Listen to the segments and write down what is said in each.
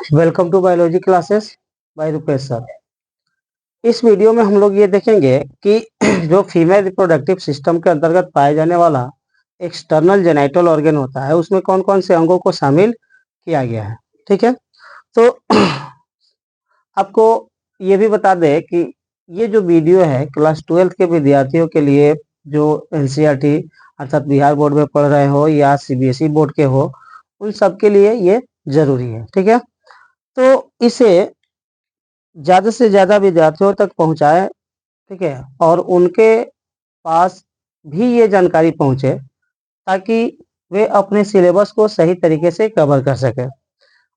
Welcome to biology classes by Rupesh sir. इस video में हम लोग ये देखेंगे कि जो फीमेल रिप्रोडक्टिव सिस्टम के अंतर्गत पाए जाने वाला एक्सटर्नल जेनाइटल ऑर्गन होता है, उसमें कौन कौन से अंगों को शामिल किया गया है। ठीक है, तो आपको ये भी बता दें कि ये जो वीडियो है क्लास 12 के विद्यार्थियों के लिए, जो एनसीईआरटी अर्थात बिहार बोर्ड में पढ़ रहे हो या सीबीएसई बोर्ड के हो, उन सब के लिए ये जरूरी है। ठीक है, तो इसे ज्यादा से ज्यादा विद्यार्थियों तक पहुंचाए। ठीक है, और उनके पास भी ये जानकारी पहुंचे ताकि वे अपने सिलेबस को सही तरीके से कवर कर सके।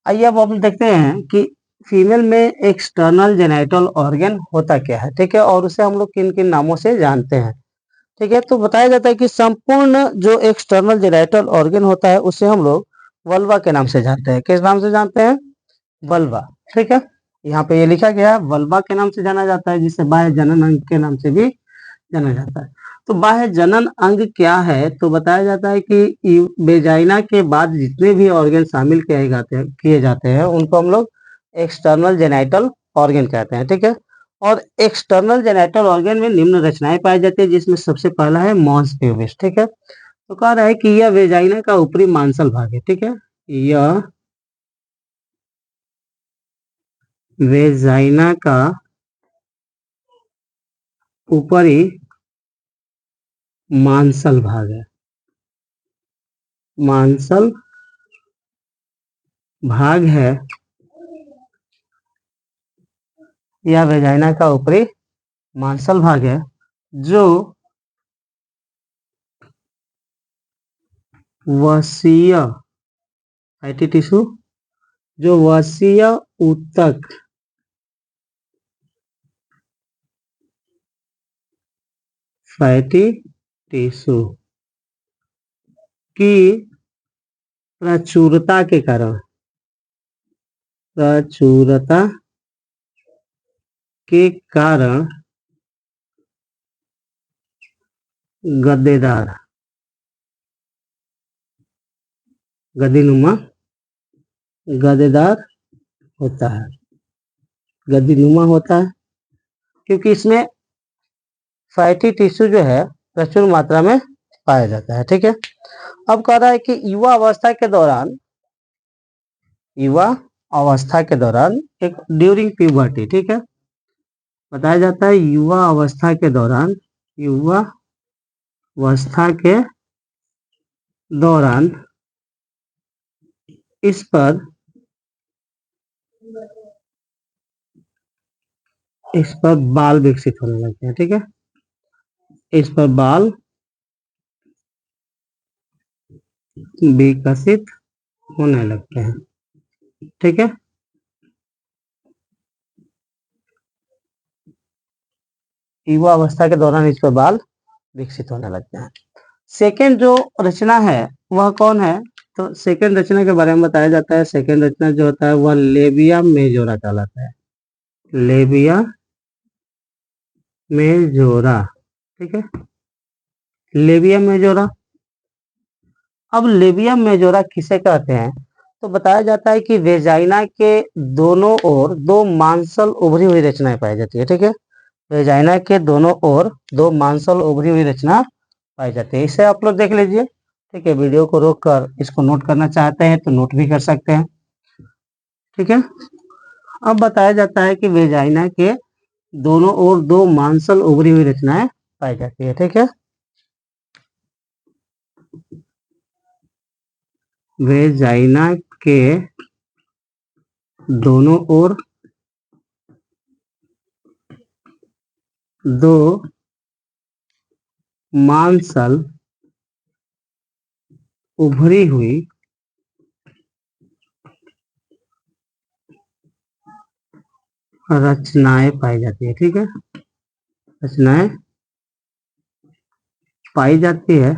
आइए अब हम देखते हैं कि फीमेल में एक्सटर्नल जेनाइटल ऑर्गन होता क्या है। ठीक है, और उसे हम लोग किन किन नामों से जानते हैं। ठीक है, तो बताया जाता है कि संपूर्ण जो एक्सटर्नल जेनाइटल ऑर्गन होता है उसे हम लोग वल्वा के नाम से जानते हैं। किस नाम से जानते हैं? वल्वा। ठीक है, यहाँ पे ये लिखा गया है वल्वा के नाम से जाना जाता है, जिसे बाह्य जनन अंग के नाम से भी जाना जाता है। तो बाह्य जनन अंग क्या है? तो बताया जाता है कि वेजाइना के बाद जितने भी ऑर्गन शामिल किए जाते हैं उनको हम लोग एक्सटर्नल जेनाइटल ऑर्गन कहते हैं। ठीक है, और एक्सटर्नल जेनाइटल ऑर्गन में निम्न रचनाएं पाई जाती है, जिसमें सबसे पहला है मॉन्स प्यूबिस। ठीक है, तो कह रहा है कि यह वेजाइना का ऊपरी मांसल भाग है। ठीक है, यह वेजाइना का ऊपरी मांसल भाग है। मांसल भाग है या वेजाइना का ऊपरी मांसल भाग है, जो वसीय फैटी टिश्यू, जो वसीय ऊतक फैटी टिश्यू की प्रचुरता के कारण प्रचुरता के कारण गद्देदार गद्दीनुमा गद्देदार होता है। गद्दीनुमा होता है क्योंकि इसमें फैटी टिश्यू जो है प्रचुर मात्रा में पाया जाता है। ठीक है, अब कह रहा है कि युवा अवस्था के दौरान एक ड्यूरिंग प्यूबर्टी। ठीक है, बताया जाता है युवा अवस्था के दौरान इस पर बाल विकसित होने लगते हैं। ठीक है, इस पर बाल विकसित होने लगते हैं। ठीक है, युवा अवस्था के दौरान इस पर बाल विकसित होने लगते हैं। सेकेंड जो रचना है वह कौन है? तो सेकेंड रचना के बारे में बताया जाता है। सेकेंड रचना जो होता है वह लेबिया मेजोरा कहलाता है। Labia majora. ठीक है, लेबिया मेजोरा। अब लेबिया मेजोरा किसे कहते हैं? तो बताया जाता है कि वेजाइना के दोनों ओर दो मांसल उभरी हुई रचनाएं पाई जाती है। ठीक है, वेजाइना के दोनों ओर दो मांसल उभरी हुई रचना पाई जाती है। इसे आप लोग देख लीजिए। ठीक है, वीडियो को रोक कर इसको नोट करना चाहते हैं तो नोट भी कर सकते हैं। ठीक है, अब बताया जाता है कि वेजाइना के दोनों ओर दो मांसल उभरी हुई रचनाएं पाई जाती है। ठीक है, वेजाइना के दोनों ओर दो मांसल उभरी हुई रचनाएं पाई जाती है। ठीक है, रचनाएं पाई जाती है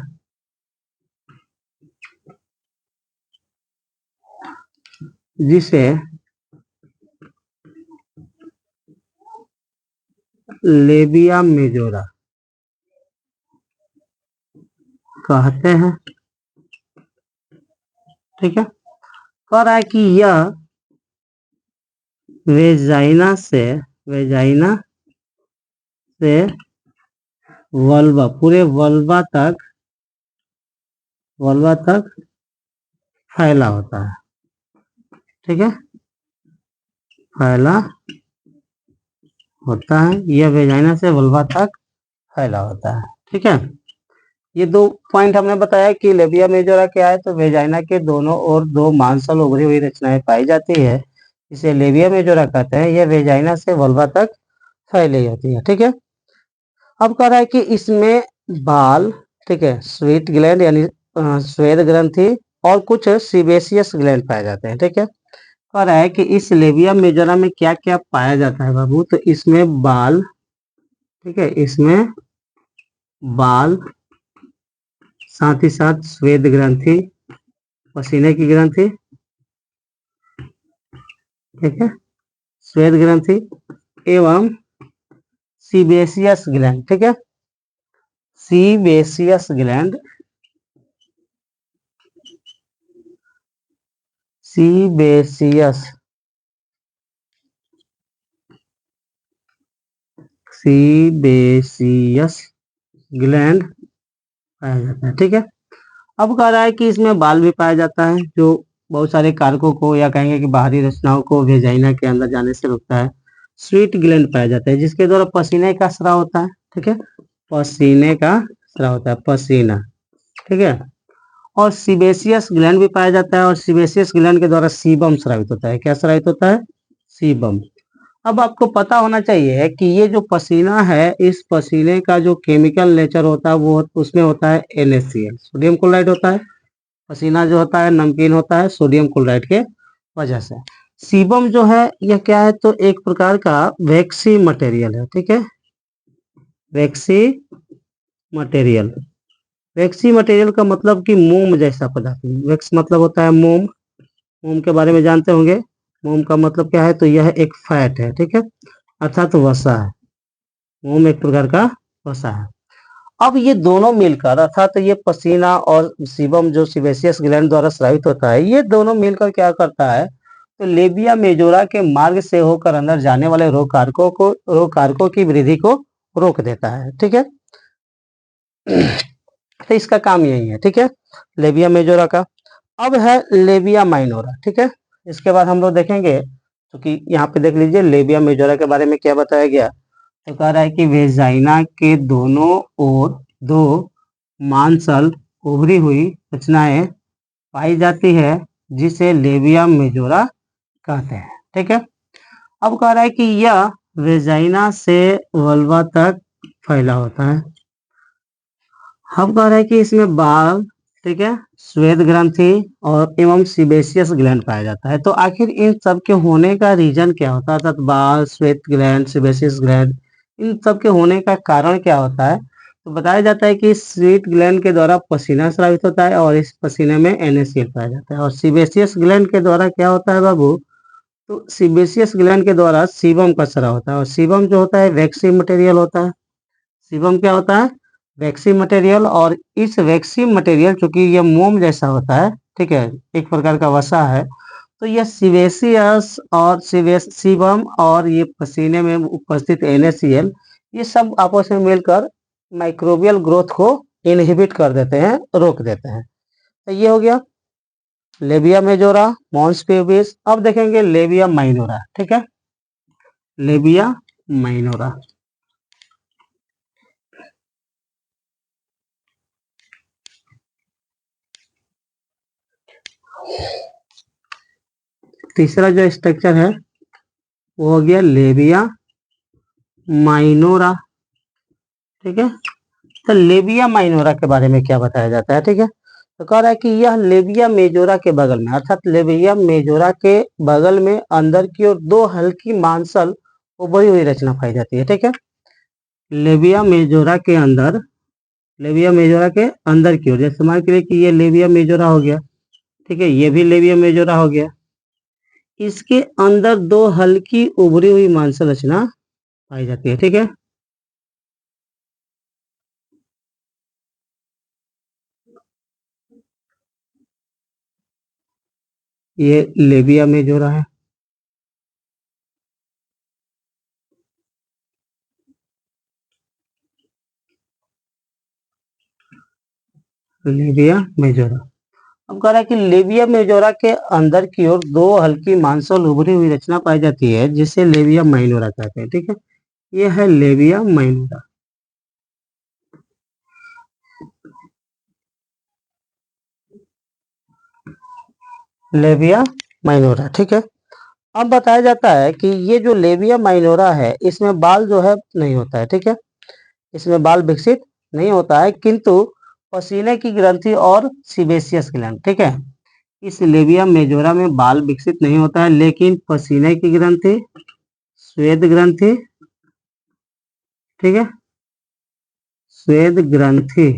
जिसे लेबिया मेजोरा कहते हैं। ठीक है, कह रहा है कि यह वेजाइना से वेजाइना से वल्वा, पूरे वल्वा तक फैला होता है। ठीक है, फैला होता है, यह वेजाइना से वल्वा तक फैला होता है। ठीक है, ये दो पॉइंट हमने बताया कि लेबिया मेजोरा क्या है, तो वेजाइना के दोनों ओर दो मांसल उभरी हुई रचनाएं पाई जाती है, इसे लेबिया मेजोरा कहते हैं। यह वेजाइना से वल्वा तक फैली होती है। ठीक है, अब कह रहा है कि इसमें बाल, ठीक है, स्वीट ग्लैंड यानी श्वेत ग्रंथि और कुछ सीबेसियस ग्लैंड पाए जाते हैं। ठीक है, कह रहा है कि इस लेबिया मेजोरा में क्या क्या पाया जाता है बाबू, तो इसमें बाल, ठीक है, इसमें बाल, साथ ही साथ श्वेत ग्रंथि, पसीने की ग्रंथि, ठीक है, श्वेत ग्रंथि एवं सीबेसियस ग्लैंड। ठीक है, sebaceous gland, sebaceous sebaceous gland पाया जाता है। ठीक है, अब कह रहा है कि इसमें बाल भी पाया जाता है, जो बहुत सारे कारकों को या कहेंगे कि बाहरी रचनाओं को वेजाइना के अंदर जाने से रोकता है। स्वीट ग्लैंड पाया जाता है, जिसके द्वारा पसीने का स्राव होता है। ठीक है, पसीने का स्राव होता है, पसीना। ठीक है, और सीबेसियस ग्लैंड भी पाया जाता है, और सीबेसियस ग्लैंड के द्वारा सीबम स्रावित होता है। क्या स्रावित होता है? सीबम। अब आपको पता होना चाहिए कि ये जो पसीना है, इस पसीने का जो केमिकल नेचर होता है वो उसमें होता है NaCl, सोडियम क्लोराइड होता है। पसीना जो होता है नमकीन होता है सोडियम क्लोराइड के वजह से। सीबम जो है यह क्या है, तो एक प्रकार का वैक्सी मटेरियल है। ठीक है, वैक्सी मटेरियल। वैक्सी मटेरियल का मतलब कि मोम जैसा पदार्थ। वैक्स मतलब होता है मोम, मोम के बारे में जानते होंगे। मोम का मतलब क्या है, तो यह एक फैट है। ठीक है, अर्थात वसा है। मोम एक प्रकार का वसा है। अब ये दोनों मिलकर, अर्थात ये पसीना और सीबम जो सीबेसियस ग्लैंड द्वारा स्रावित होता है, ये दोनों मिलकर क्या करता है, तो लेबिया मेजोरा के मार्ग से होकर अंदर जाने वाले रोग कारकों की वृद्धि को रोक देता है। ठीक है, तो इसका काम यही है। ठीक है, लेबिया मेजोरा का। अब है लेबिया माइनोरा। ठीक है, इसके बाद हम लोग देखेंगे, तो कि यहाँ पे देख लीजिए लेबिया मेजोरा के बारे में क्या बताया गया। तो कह रहा है कि वेजाइना के दोनों ओर दो मांसल उभरी हुई रचनाएं पाई जाती है, जिसे लेबिया मेजोरा कहते हैं। ठीक है, अब कह रहा है कि यह वेजाइना से वल्वा तक फैला होता है। अब कह रहा है कि इसमें बाल, ठीक है, श्वेत ग्रंथि और एवं सीबेसियस ग्लैंड पाया जाता है। तो आखिर इन सब के होने का रीजन क्या होता है, अर्थात बाल, श्वेत ग्लैंड, सीबेसियस ग्लैंड, इन सब के होने का कारण क्या होता है, तो बताया जाता है कि स्वीट ग्लैंड के द्वारा पसीना स्रावित होता है और इस पसीने में NaCl पाया जाता है। और सीबेसियस ग्लैंड के द्वारा क्या होता है बाबू, तो सीबेसियस ग्लैंड के द्वारा सीबम का स्राव होता है, और सीबम जो होता है वैक्सीन मटेरियल होता है। सीबम क्या होता है? Vaccine material. और इस वैक्सीन मटेरियल चूंकि यह मोम जैसा होता है, ठीक है, एक प्रकार का वसा है, तो यह सीबेसियस और सीबम और ये पसीने में उपस्थित NaCl, ये सब आपस में मिलकर माइक्रोबियल ग्रोथ को इनहिबिट कर देते हैं, रोक देते हैं। तो ये हो गया लेबिया मेजोरा, मॉन्स प्यूबिस। अब देखेंगे लेबिया माइनोरा। ठीक है, लेबिया माइनोरा। तीसरा जो स्ट्रक्चर है वो हो गया लेबिया माइनोरा। ठीक है, तो लेबिया माइनोरा के बारे में क्या बताया जाता है। ठीक है, तो कह रहा है कि यह लेबिया मेजोरा के बगल में, अर्थात लेबिया मेजोरा के बगल में अंदर की ओर दो हल्की मांसल उभरी हुई रचना पाई जाती है। ठीक है, लेबिया मेजोरा के अंदर, लेबिया मेजोरा के अंदर की ओर, जैसे मान के लिए कि ये लेबिया मेजोरा हो गया, ठीक है, ये भी लेबिया मेजोरा हो गया, इसके अंदर दो हल्की उभरी हुई मांसल रचना पाई जाती है। ठीक है, ये लेबिया मेजोरा है। Labia majora. अब कह रहा है कि लेबिया मेजोरा के अंदर की ओर दो हल्की मांसल उभरी हुई रचना पाई जाती है जिसे लेबिया माइनोरा कहते हैं। ठीक है, ये है लेबिया माइनोरा। लेबिया माइनोरा, ठीक है। अब बताया जाता है कि ये जो लेबिया माइनोरा है इसमें बाल जो है नहीं होता है। ठीक है, इसमें बाल विकसित नहीं होता है, किंतु पसीने की ग्रंथि और सीबेसियस ग्लैंड, ठीक है, इस लेबिया मेजोरा में बाल विकसित नहीं होता है, लेकिन पसीने की ग्रंथि, श्वेत ग्रंथि, ठीक है, श्वेत ग्रंथि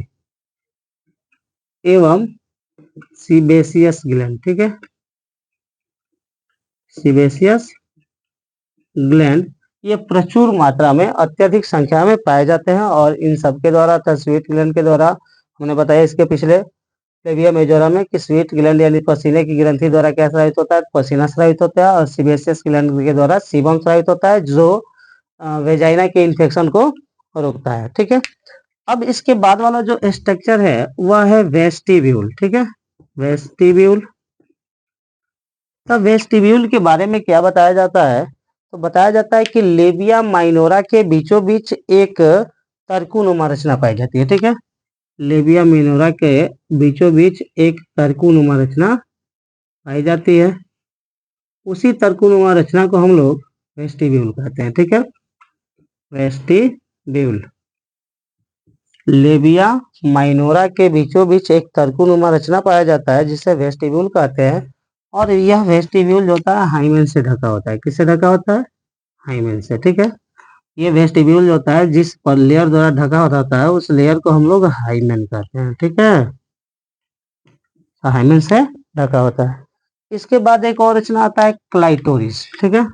एवं सीबेसियस ग्लैंड, ठीक है, सीबेसियस ग्लैंड ये प्रचुर मात्रा में अत्यधिक संख्या में पाए जाते हैं और इन सब के द्वारा अर्थात स्वीट ग्लैंड के द्वारा हमने बताया इसके पिछले लेबिया मेजोरा में कि स्वीट ग्लैंड यानी पसीने की ग्रंथि द्वारा क्या स्रावित होता है, पसीना स्रावित होता है, और सीबेसियस ग्लैंड के द्वारा सीबम स्रावित होता है जो वेजाइना के इन्फेक्शन को रोकता है। ठीक है, अब इसके बाद वाला जो स्ट्रक्चर है वह है वेस्टिब्यूल। ठीक है, वेस्टिब्यूल। तब वेस्टिब्यूल के बारे में क्या बताया जाता है, तो बताया जाता है कि लेबिया माइनोरा के बीचों बीच एक तर्कुनुमा रचना पाई जाती है। ठीक है, लेबिया माइनोरा के बीचों बीच एक तर्कुनुमा रचना पाई जाती है, उसी तर्कुनुमा रचना को हम लोग वेस्टिब्यूल कहते हैं। ठीक है, वेस्टिब्यूल। लेबिया माइनोरा के बीचों बीच एक तर्कुनुमा रचना पाया जाता है जिसे वेस्टिब्यूल कहते हैं, और यह वेस्टिब्यूल जो होता है हाइमेन से ढका होता है। किससे ढका होता है? हाइमेन से। ठीक है, ये वेस्टिब्यूल जो होता है जिस पर लेयर द्वारा ढका होता है उस लेयर को हम लोग हाइमेन कहते हैं। ठीक है, हाइमेन से ढका होता है। इसके बाद एक और रचना आता है क्लाइटोरिस। ठीक है,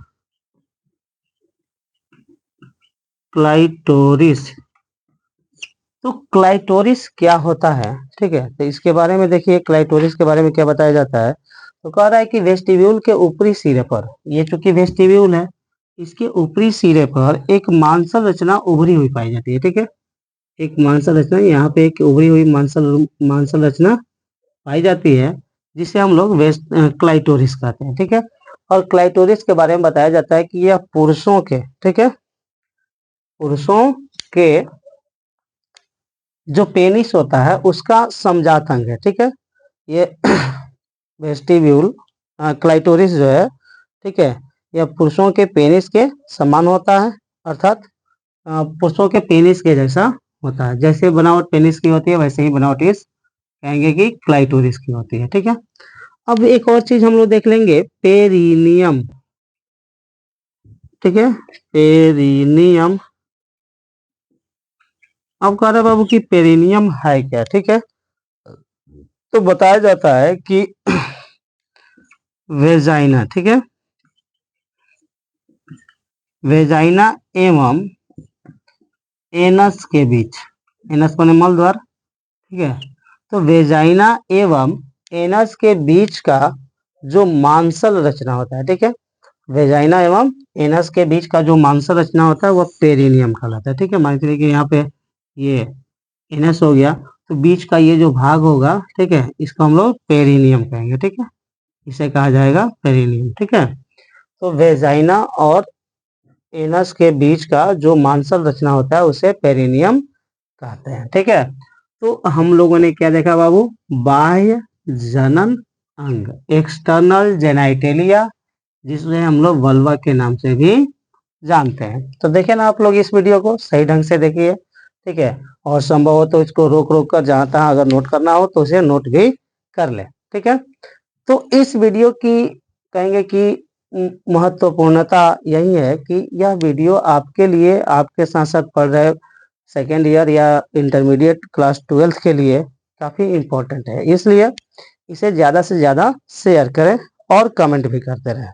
क्लाइटोरिस। तो क्लाइटोरिस क्या होता है? ठीक है, तो इसके बारे में देखिए, क्लाइटोरिस के बारे में क्या बताया जाता है, तो कह रहा है कि वेस्टिब्यूल के ऊपरी सिरे पर, ये चूंकि वेस्टिब्यूल है, इसके ऊपरी सिरे पर एक मांसल रचना उभरी हुई पाई जाती है। ठीक है, एक मांसल रचना, यहाँ पे एक उभरी हुई मांसल मांसल रचना पाई जाती है जिसे हम लोग वेस्ट क्लाइटोरिस कहते हैं। ठीक है, और क्लाइटोरिस के बारे में बताया जाता है कि यह पुरुषों के, ठीक है, पुरुषों के जो पेनिस होता है उसका समजात अंग है। ठीक है, ये वेस्टिब्यूल क्लाइटोरिस जो है, ठीक है, यह पुरुषों के पेनिस के समान होता है, अर्थात पुरुषों के पेनिस के जैसा होता है। जैसे बनावट पेनिस की होती है वैसे ही बनावट इस कहेंगे कि क्लाइटोरिस की होती है। ठीक है, अब एक और चीज हम लोग देख लेंगे, पेरिनियम। ठीक है, पेरिनियम। अब कह रहे बाबू कि पेरिनियम है क्या? ठीक है, तो बताया जाता है कि वेजाइना, ठीक है, वेजाइना एवं एनस के बीच, एनस माने मल द्वार, ठीक है, तो वेजाइना एवं एनस के बीच का जो मांसल रचना होता है, ठीक है, वेजाइना एवं एनस के बीच का जो मांसल रचना होता है वह पेरिनियम कहलाता है। ठीक है, मान के चलिए यहाँ पे ये एनस हो गया, तो बीच का ये जो भाग होगा, ठीक है, इसको हम लोग पेरिनियम कहेंगे। ठीक है, इसे कहा जाएगा पेरिनियम। ठीक है, तो वेजाइना और एनस के बीच का जो मांसल रचना होता है उसे पेरिनियम कहते हैं। ठीक है, तो हम लोगों ने क्या देखा बाबू, बाह्य जनन अंग, एक्सटर्नल जेनाइटेलिया, जिसमें हम लोग वल्वा के नाम से भी जानते हैं। तो देखिए ना आप लोग इस वीडियो को सही ढंग से देखिए, ठीक है, और संभव हो तो इसको रोक रोक कर जहां तहां अगर नोट करना हो तो उसे नोट भी कर ले। ठीक है, तो इस वीडियो की कहेंगे कि महत्वपूर्णता यही है कि यह वीडियो आपके लिए, आपके साथ साथ पढ़ रहे सेकेंड ईयर या इंटरमीडिएट क्लास 12th के लिए काफ़ी इम्पोर्टेंट है, इसलिए इसे ज़्यादा से ज़्यादा शेयर करें और कमेंट भी करते रहें।